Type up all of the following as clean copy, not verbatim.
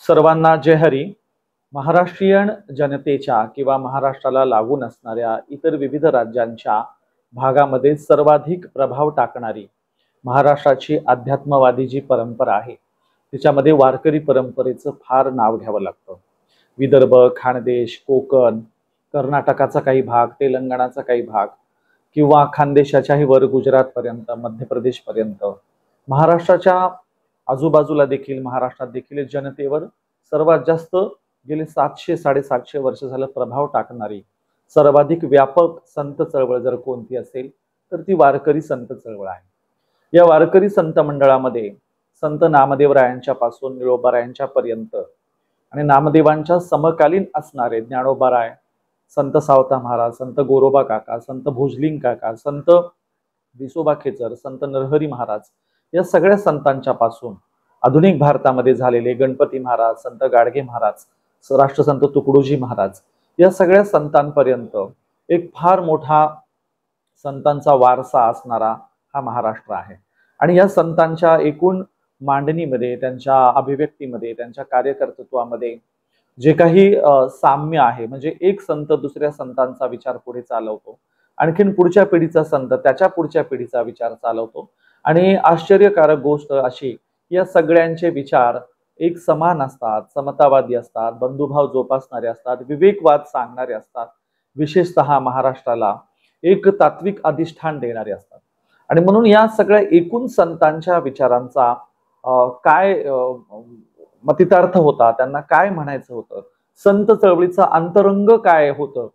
सर्वांना जय हरी. महाराष्ट्रीयन जनतेच्या किंवा महाराष्ट्राला लागून असणाऱ्या इतर विविध राज्यांच्या भागामध्ये सर्वाधिक प्रभाव टाकणारी महाराष्ट्राची अध्यात्मवादी जी परंपरा आहे तिच्यामध्ये वारकरी परंपरेचं फार नाव घ्यावं लागतं. विदर्भ, खानदेश, कोकण, कर्नाटकाचा काही भाग, तेलंगणाचा काही भाग किंवा खानदेशाच्याही वर गुजरातपर्यंत, मध्य प्रदेशपर्यंत महाराष्ट्राच्या आजूबाजूला देखील, महाराष्ट्रात देखील जनतेवर सर्वात जास्त गेले 700-750 वर्ष झालं प्रभाव टाकणारी सर्वाधिक व्यापक संत चळवळ जर कोणती असेल तर ती वारकरी संत चळवळ आहे. या वारकरी संत मंडळामध्ये संत नामदेवरायांच्या पासून निळोबारायांच्या पर्यंत आणि नामदेवांच्या समकालीन असणारे ज्ञानोबाराय, संत सावता महाराज, संत गोरोबा काका, संत भोजलिंग काका, संत विसोबा खेचर, संत नरहरी महाराज या सगळ्या संतांच्या पासून आधुनिक भारतामध्ये झालेले गणपती महाराज, संत गाडगे महाराज, राष्ट्रसंत तुकडोजी महाराज या सगळ्या संतांपर्यंत एक फार मोठा संतांचा वारसा असणारा हा महाराष्ट्र आहे. आणि या संतांच्या एकूण मांडणीमध्ये, त्यांच्या अभिव्यक्तीमध्ये, त्यांच्या कार्यकर्तृत्वामध्ये जे काही साम्य आहे, म्हणजे एक संत दुसऱ्या संतांचा विचार पुढे चालवतो, आणखीन पुढच्या पिढीचा संत त्याच्या पुढच्या पिढीचा विचार चालवतो. आणि आश्चर्यकारक गोष्ट अशी, या सगळ्यांचे विचार एक समान असतात, समतावादी असतात, बंधुभाव जोपासणारे असतात, विवेकवाद सांगणारे असतात, विशेषतः महाराष्ट्राला एक तात्विक अधिष्ठान देणारे असतात. आणि म्हणून या सगळ्या एकूण संतांच्या विचारांचा काय मतितार्थ होता, त्यांना काय म्हणायचं होतं, संत चळवळीचं अंतरंग काय होतं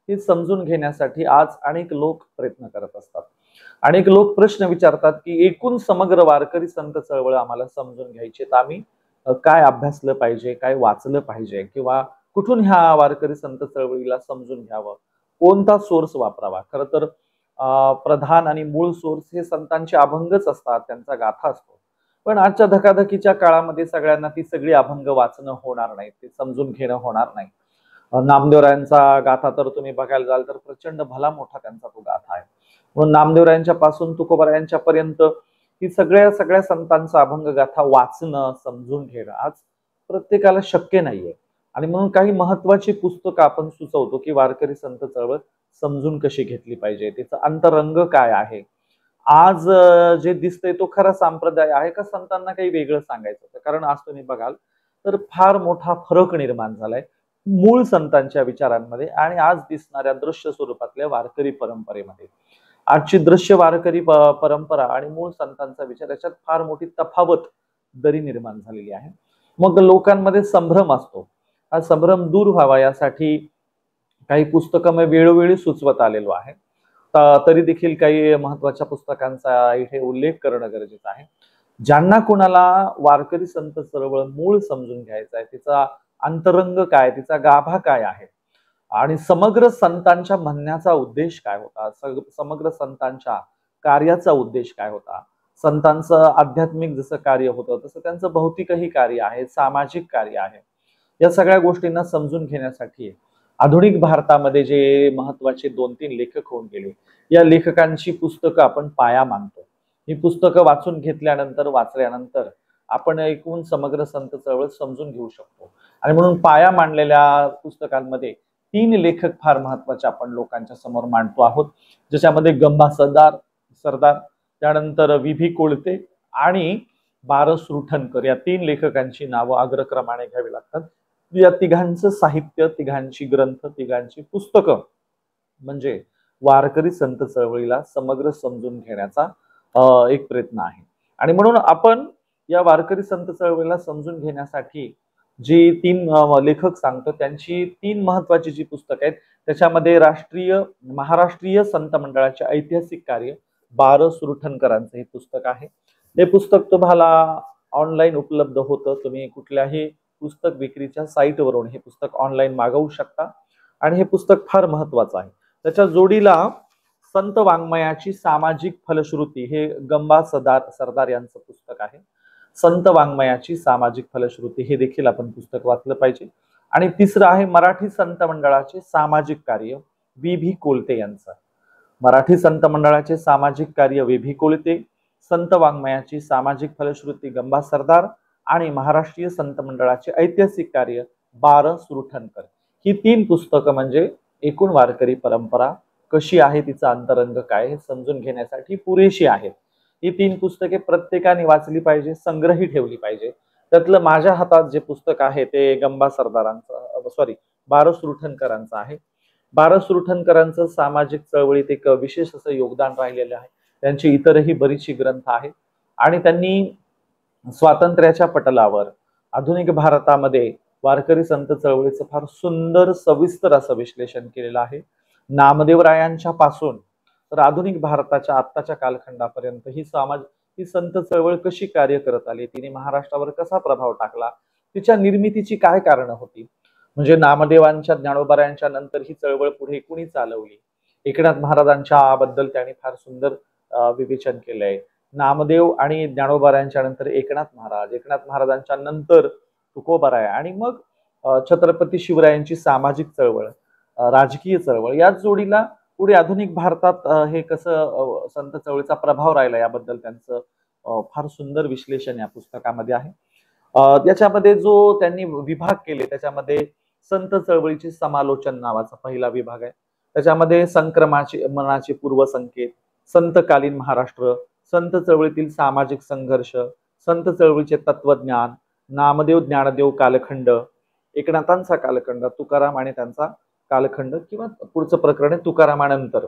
हे समजून घेण्यासाठी आज अनेक लोक प्रयत्न करत असतात. अनेक लोक प्रश्न विचारतात की एकूण समग्र वारकरी संत चळवळ आम्हाला समजून घ्यायची तर आम्ही काय अभ्यासलं पाहिजे, काय वाचलं पाहिजे, किंवा कुठून ह्या वारकरी संत चळवळीला समजून घ्यावं, कोणता सोर्स वापरावा. खरं तर प्रधान आणि मूळ सोर्स हे संतांचे अभंगच असतात, त्यांचा गाथा असतो. पण आजच्या धकाधकीच्या काळामध्ये सगळ्यांना ती सगळी अभंग वाचणं होणार नाही, ते समजून घेणं होणार नाही. नामदेवरायांचा गाथा तर तुम्ही बघायला जाल तर प्रचंड भला मोठा त्यांचा तो गाथा आहे. म्हणून नामदेवरायांच्या पासून तुकोबारायांच्या पर्यंत ही सगळ्या संतांचा अभंग गाथा वाचणं, समजून घेणं आज प्रत्येकाला शक्य नाहीये. आणि म्हणून काही महत्वाची पुस्तकं आपण सुचवतो की वारकरी संत चळवळ समजून कशी घेतली पाहिजे, त्याचा अंतरंग काय आहे, आज जे दिसतंय तो खरा संप्रदाय आहे का संतांना काही वेगळं सांगायचं होतं. कारण आज तुम्ही बघाल तर फार मोठा फरक निर्माण झालाय मूळ संतांच्या विचारांमध्ये आणि आज दिसणाऱ्या दृश्य स्वरूपातल्या वारकरी परंपरेमध्ये. आजची दृश्य वारकरी परंपरा आणि मूळ संतांचा विचार याच्यात फार मोठी तफावत दरी निर्माण झालेली आहे. मग लोकांमध्ये संभ्रम असतो, हा संभ्रम दूर व्हावा यासाठी काही पुस्तकं मी वेळोवेळी सुचवत आलेलो आहे. तरी देखील काही महत्वाच्या पुस्तकांचा इथे उल्लेख करणं गरजेचं आहे. ज्यांना कुणाला वारकरी संत चळवळ मूळ समजून घ्यायचा आहे, तिचा अंतरंग काय, तिचा गाभा काय आहे आणि समग्र संतांच्या म्हणण्याचा उद्देश काय होता, समग्र संतांच्या कार्याचा उद्देश काय होता, संतांचं आध्यात्मिक जसं कार्य होतं तसं त्यांचं भौतिकही कार्य आहे, सामाजिक कार्य आहे, या सगळ्या गोष्टींना समजून घेण्यासाठी आधुनिक भारतामध्ये जे महत्वाचे 2-3 लेखक होऊन गेले, या लेखकांची पुस्तकं आपण पाया मानतो. ही पुस्तकं वाचून घेतल्यानंतर, वाचल्यानंतर आपण एकूण समग्र संत चळवळ समजून घेऊ शकतो. आणि म्हणून पाया मांडलेल्या पुस्तकांमध्ये 3 लेखक फार महत्वाचे आपण लोकांच्या समोर मांडतो आहोत, ज्याच्यामध्ये गंबा सरदार, त्यानंतर विभी कोळते आणि बारस रुठणकर या 3 लेखकांची नावं अग्रक्रमाने घ्यावी लागतात. या तिघांचं साहित्य, तिघांची ग्रंथ, तिघांची पुस्तकं म्हणजे वारकरी संत चळवळीला समग्र समजून घेण्याचा एक प्रयत्न आहे. आणि म्हणून आपण या वारकरी संत चळवळीला समजून घेण्यासाठी जी 3 लेखक सांगतो त्यांची 3 महत्वाची जी पुस्तकं आहेत त्याच्यामध्ये महाराष्ट्रीय संत मंडळाचे ऐतिहासिक कार्य बारस रुठणकरांचं हे पुस्तक आहे. हे पुस्तक तुम्हाला ऑनलाईन उपलब्ध होतं, तुम्ही कुठल्याही पुस्तक विक्रीच्या साईटवरून हे पुस्तक ऑनलाईन मागवू शकता. आणि हे पुस्तक फार महत्वाचं आहे. त्याच्या जोडीला संत वाङ्मयाची सामाजिक फलश्रुती हे गंबा सरदार यांचं पुस्तक आहे. संत वाङ्मयाची सामाजिक फलश्रुती हे देखील आपण पुस्तक वाचलं पाहिजे. आणि तिसरं आहे मराठी संत मंडळाचे सामाजिक कार्य विभी कोळते यांचं. मराठी संत मंडळाचे सामाजिक कार्य विभी कोळते, संत वाङ्मयाची सामाजिक फलश्रुती गंबा सरदार आणि महाराष्ट्रीय संत मंडळाचे ऐतिहासिक कार्य 12 सुरठणकर, ही 3 पुस्तकं म्हणजे एकूण वारकरी परंपरा कशी आहे, तिचा अंतरंग काय हे समजून घेण्यासाठी पुरेशी आहेत. ही 3 पुस्तके प्रत्येकाने वाचली पाहिजे, संग्रही ठेवली पाहिजे. त्यातलं माझ्या हातात जे पुस्तक आहे ते गंबा सरदारांचं, सॉरी, 12 सुरठणकरांचं आहे. 12 सुरठणकरांचं सामाजिक चळवळीत एक विशेष असं योगदान राहिलेलं आहे. त्यांची इतरही बरीचशी ग्रंथ आहेत आणि त्यांनी स्वातंत्र्याच्या पटलावर आधुनिक भारतामध्ये वारकरी संत चळवळीचं फार सुंदर सविस्तर असं विश्लेषण केलेलं आहे. नामदेवरायांच्या पासून तर आधुनिक भारताच्या आत्ताच्या कालखंडापर्यंत ही संत चळवळ कशी कार्य करत आली, तिने महाराष्ट्रावर कसा प्रभाव टाकला, तिच्या निर्मितीची काय कारणं होती, म्हणजे नामदेवांच्या ज्ञानोबारायांच्या नंतर ही चळवळ पुढे कुणी चालवली, एकनाथ महाराजांच्या बद्दल त्यांनी फार सुंदर विवेचन केलंय. नामदेव आणि ज्ञानोबारायांच्या नंतर एकनाथ महाराजांच्या नंतर तुकोबाराय आणि मग छत्रपती शिवरायांची सामाजिक चळवळ, राजकीय चळवळ, याच जोडीला पुढे आधुनिक भारतात हे कसं संत चळवळीचा प्रभाव राहिला याबद्दल त्यांचं फार सुंदर विश्लेषण या पुस्तकामध्ये आहे. याच्यामध्ये जो त्यांनी विभाग केले त्याच्यामध्ये संत चळवळीचे समालोचन नावाचा पहिला विभाग आहे. त्याच्यामध्ये संक्रमणाचे मनाचे पूर्वसंकेत, संतकालीन महाराष्ट्र, संत चळवळीतील सामाजिक संघर्ष, संत चळवळीचे तत्वज्ञान, नामदेव ज्ञानदेव कालखंड, एकनाथांचा कालखंड, तुकाराम आणि त्यांचा कालखंड किंवा पुढचं प्रकरण आहे तुकारामानंतर.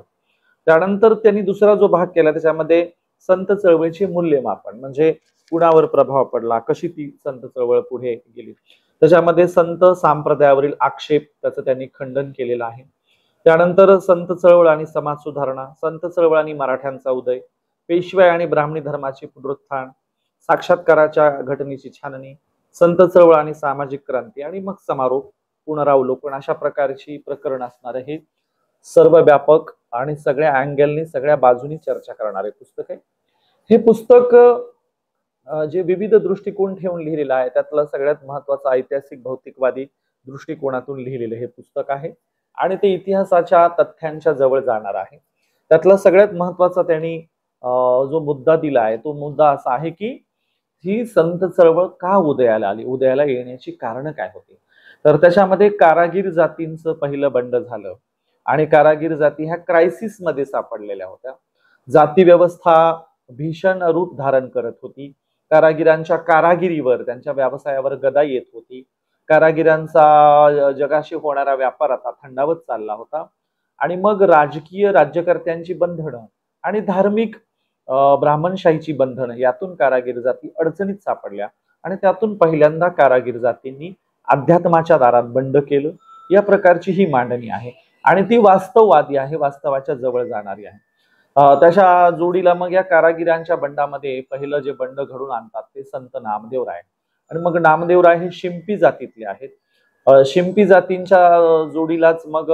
त्यानंतर त्यांनी दुसरा जो भाग केला त्याच्यामध्ये संत चळवळीचे मूल्यमापन, म्हणजे कुणावर प्रभाव पडला, कशी ती संत चळवळ पुढे गेली. त्याच्यामध्ये संत संप्रदायावरील आक्षेप त्याचं त्यांनी खंडन केलेलं आहे. त्यानंतर संत चळवळ आणि समाज सुधारणा, संत चळवळ आणि मराठ्यांचा उदय, पेशवाई आणि ब्राह्मणी धर्माचे पुनरुत्थान, साक्षात्काराच्या घटनेची छाननी, संत चळवळ आणि सामाजिक क्रांती आणि मग समारोप पुनरावलोकन, अशा प्रकारची प्रकरण असणारे हे सर्वव्यापक आणि सगळ्या अँगलनी सगळ्या बाजूनी चर्चा करणारे पुस्तक आहे. हे पुस्तक जे विविध दृष्टिकोन ठेवून लिहिलेलं आहे त्यातलं सगळ्यात महत्वाचं ऐतिहासिक भौतिकवादी दृष्टिकोनातून लिहिलेलं हे पुस्तक आहे आणि ते इतिहासाच्या तथ्यांच्या जवळ जाणार आहे. त्यातला सगळ्यात महत्वाचा त्यांनी जो मुद्दा दिला आहे तो मुद्दा असा आहे की ही संत चळवळ का उदयाला आली, उदयाला येण्याची कारण काय होती. तर त्याच्यामध्ये कारागीर जातींचं पहिलं बंड झालं आणि कारागीर जाती ह्या क्रायसिस मध्ये सापडलेल्या होत्या. जाती व्यवस्था भीषण रूप धारण करत होती. कारागिरांच्या कारागिरीवर, त्यांच्या व्यवसायावर गदा येत होती. कारागिरांचा जगाशी होणारा व्यापार आता थंडावत चालला होता आणि मग राजकीय राज्यकर्त्यांची बंधनं आणि धार्मिक ब्राह्मणशाहीची बंधनं यातून कारागीर जाती अडचणीत सापडल्या आणि त्यातून पहिल्यांदा कारागीर जातींनी अध्यात्माच्या दारात बंड केलं. या प्रकारची ही मांडणी आहे आणि ती वास्तववादी आहे, वास्तवाच्या जवळ जाणारी आहे. त्याच्या जोडीला मग या कारागिरांच्या बंडामध्ये पहिलं जे बंड घडून आणतात ते संत नामदेवराय आणि मग नामदेवराय हे शिंपी जातीतले आहेत. शिंपी जातींच्या जोडीलाच मग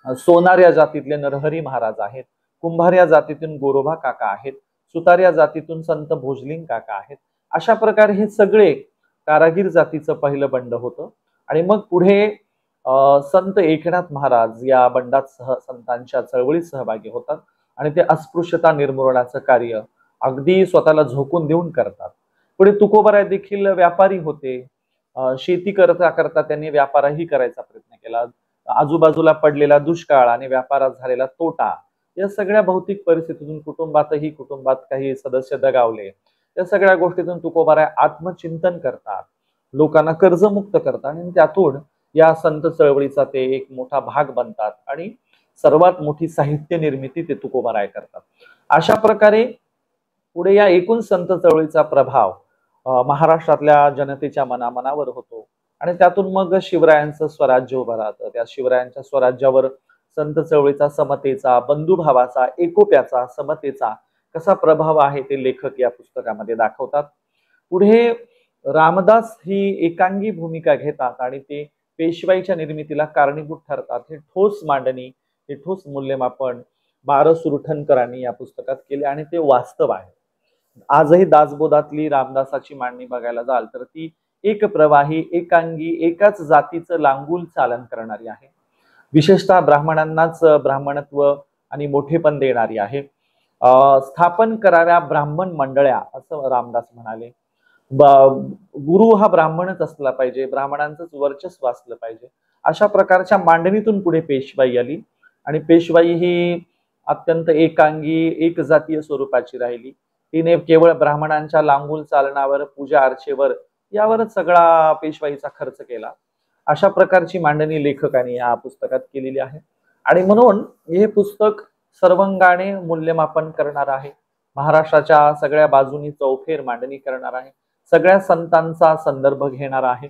सोनार या जातीतले नरहरी महाराज आहेत. कुंभार या जातीतून गोरोबा काका आहेत. सुतार या जातीतून संत भोजलिंग काका आहेत. अशा प्रकारे हे सगळे कारागीर जातीचं पहिलं बंड होतं आणि मग पुढे संत एकनाथ महाराज या बंडात संतांच्या चळवळीत सहभागी होतात आणि ते अस्पृश्यता निर्मूलनाचं कार्य अगदी स्वतःला झोकून देऊन करतात. पुढे तुकोबाराय देखील व्यापारी होते. शेती करता करता त्यांनी व्यापारही करायचा प्रयत्न केला. आजूबाजूला पडलेला दुष्काळ आणि व्यापारात झालेला तोटा या सगळ्या भौतिक परिस्थितीतून कुटुंबात काही सदस्य दगावले, या सगळ्या गोष्टीतून तुकोबाराय आत्मचिंतन करतात, लोकांना कर्जमुक्त करतात आणि त्यातून या संत चळवळीचा ते एक मोठा भाग बनतात आणि सर्वात मोठी साहित्य निर्मिती ते तुकोबाराय करतात. अशा प्रकारे पुढे या एकूण संत चळवळीचा प्रभाव महाराष्ट्रातल्या जनतेच्या मनामनावर होतो आणि त्यातून मग शिवरायांचं स्वराज्य उभं राहतं. त्या शिवरायांच्या स्वराज्यावर संत चळवळीचा, समतेचा, बंधुभावाचा, एकोप्याचा, समतेचा कसा प्रभाव आहे ते लेखक या पुस्तकामध्ये दाखवतात. पुढे रामदास ही एकांगी भूमिका घेतात आणि ते पेशवाईच्या निर्मितीला कारणीभूत ठरतात. हे ठोस मांडणी, हे ठोस मूल्यमापन 12 सुरठणकरांनी या पुस्तकात केले आणि ते वास्तव आहे. आजही दासबोधातली रामदासाची मांडणी बघायला जाल तर ती एक प्रवाही, एकांगी, एकाच जातीचं लांगुल चालन करणारी आहे. विशेषतः ब्राह्मणांनाच ब्राह्मणत्व आणि मोठेपण देणारी आहे. स्थापन कराव्या ब्राह्मण मंडळ्या असं रामदास म्हणाले. गुरु हा ब्राह्मणच असला पाहिजे, ब्राह्मणांचंच वर्चस्व असलं पाहिजे, अशा प्रकारच्या मांडणीतून पुढे पेशवाई आली. आणि पेशवाई ही अत्यंत एकांगी एक जातीय स्वरूपाची राहिली. तिने केवळ ब्राह्मणांच्या लांगुल चालनावर, पूजा अर्चेवर यावरच सगळा पेशवाईचा खर्च केला. अशा प्रकारची मांडणी लेखकाने या पुस्तकात केलेली आहे. आणि म्हणून हे पुस्तक सर्वांगाने मूल्यमापन करणार आहे, महाराष्ट्राच्या सगळ्या बाजूनी चौफेर मांडणी करणार आहे, सगळ्या संतांचा संदर्भ घेणार आहे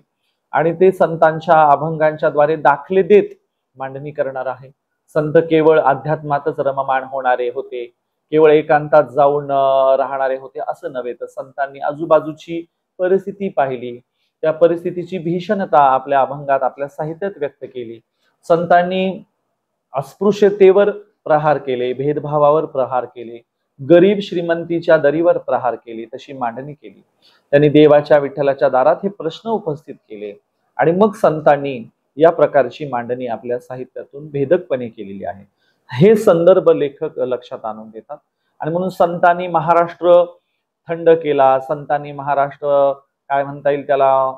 आणि ते संतांच्या अभंगांच्या द्वारे दाखले देत मांडणी करणार आहे. संत केवळ अध्यात्मातच रममाण होणारे होते, केवळ एकांतात जाऊन राहणारे होते असं नव्हे, तर संतांनी आजूबाजूची परिस्थिती पाहिली, त्या परिस्थितीची भीषणता आपल्या अभंगात, आपल्या साहित्यात व्यक्त केली. संतांनी अस्पृश्यतेवर प्रहार केले, भेदभावावर प्रहार केले, गरीब श्रीमंतीच्या दरीवर प्रहार केले, तशी मांडणी केली. त्यांनी देवाच्या विठ्ठलाच्या दारात हे प्रश्न उपस्थित केले आणि मग संतांनी या प्रकारची मांडणी आपल्या साहित्यातून भेदकपणे केलेली आहे. हे संदर्भ लेखक लक्षात आणून देतात. आणि म्हणून संतांनी महाराष्ट्र थंड केला, संतांनी महाराष्ट्र काय म्हणता येईल त्याला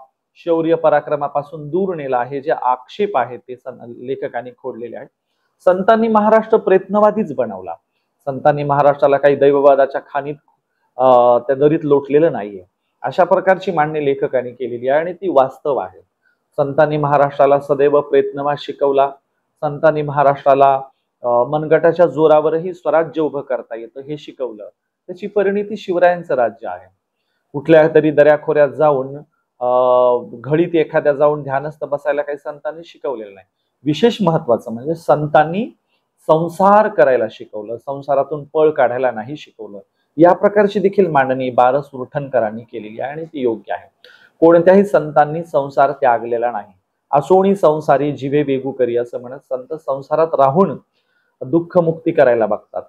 शौर्य पराक्रमापासून दूर नेला, हे जे आक्षेप आहेत ते लेखकांनी खोडलेले आहेत. संतांनी महाराष्ट्र प्रयत्नवादीच बनवला. संतांनी महाराष्ट्राला काही दैववादाच्या खाणीत त्या दरीत लोटलेलं नाहीये. अशा प्रकारची मांडणी लेखकांनी केलेली आहे आणि ती वास्तव आहे. संतांनी महाराष्ट्राला सदैव प्रयत्नवाद शिकवला. संतांनी महाराष्ट्राला मनगटाच्या जोरावरही स्वराज्य उभं करता येतं हे शिकवलं. त्याची परिणिती शिवरायांचं राज्य आहे. कुठल्या तरी दऱ्याखोऱ्यात जाऊन घडीत एखाद्या जाऊन ध्यानस्थ बसायला काही संतांनी शिकवलेलं नाही. विशेष महत्वाचं म्हणजे संतांनी संसार करायला शिकवलं, संसारातून पळ काढायला नाही शिकवलं. या प्रकारची देखील मांडणी बारस उरठणकरांनी केलेली आहे आणि ती योग्य आहे. कोणत्याही संतांनी संसार त्यागलेला नाही. असोणी संसारी जीवे वेगू करी असं म्हणत संत संसारात राहून दुःख मुक्ती करायला बघतात.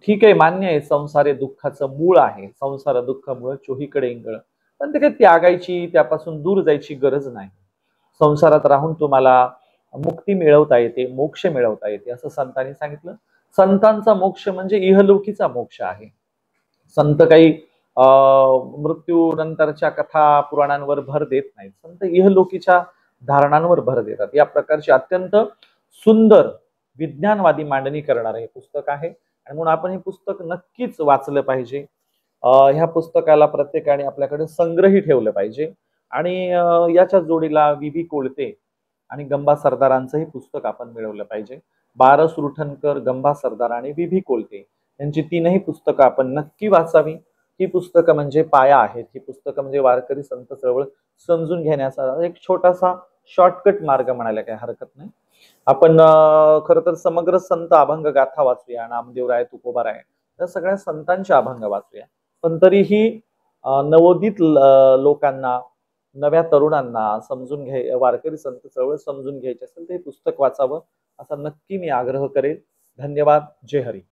ठीक आहे, मान्य आहे, संसार हे दुःखाचं मूळ आहे, संसार दुःख मूळ चोहीकडे इंगळ, पण ते काही त्यागायची, त्यापासून दूर जायची गरज नाही. संसारात राहून तुम्हाला मुक्ती मिळवता येते, मोक्ष मिळवता येते असं संतांनी सांगितलं. संतांचा मोक्ष म्हणजे इहलोकीचा मोक्ष आहे. संत काही मृत्यू नंतरच्या कथा पुराणांवर भर देत नाहीत, संत इहलोकीच्या धारणांवर भर देतात. या प्रकारची अत्यंत सुंदर विज्ञानवादी मांडणी करणारं हे पुस्तक आहे आणि म्हणून आपण हे पुस्तक नक्कीच वाचलं पाहिजे. ह्या पुस्तकाला प्रत्येकाने आपल्याकडे संग्रही ठेवलं पाहिजे. आणि याच्या जोडीला विभी कोळते आणि गंबा सरदारांचं हे पुस्तक आपण मिळवलं पाहिजे. बारस उरठणकर, गंबा सरदार आणि विभी कोळते यांची तीनही पुस्तकं आपण नक्की वाचावी. ही पुस्तकं म्हणजे पाया आहेत. ही पुस्तकं म्हणजे वारकरी संत चळवळ समजून घेण्याचा एक छोटासा शॉर्टकट मार्ग म्हणायला काही हरकत नाही. आपण खर तर समग्र संत अभंग गाथा वाचूया, नामदेवराय, तुकोबाराय या सगळ्या संतांचे अभंग वाचूया. पण तरीही नवोदित लोकांना, नव्या तरुणांना समजून वारकरी संत चळवळ समजून घ्यायची असेल तर हे पुस्तक वाचावं असा नक्की मी आग्रह करेल. धन्यवाद. जय हरी.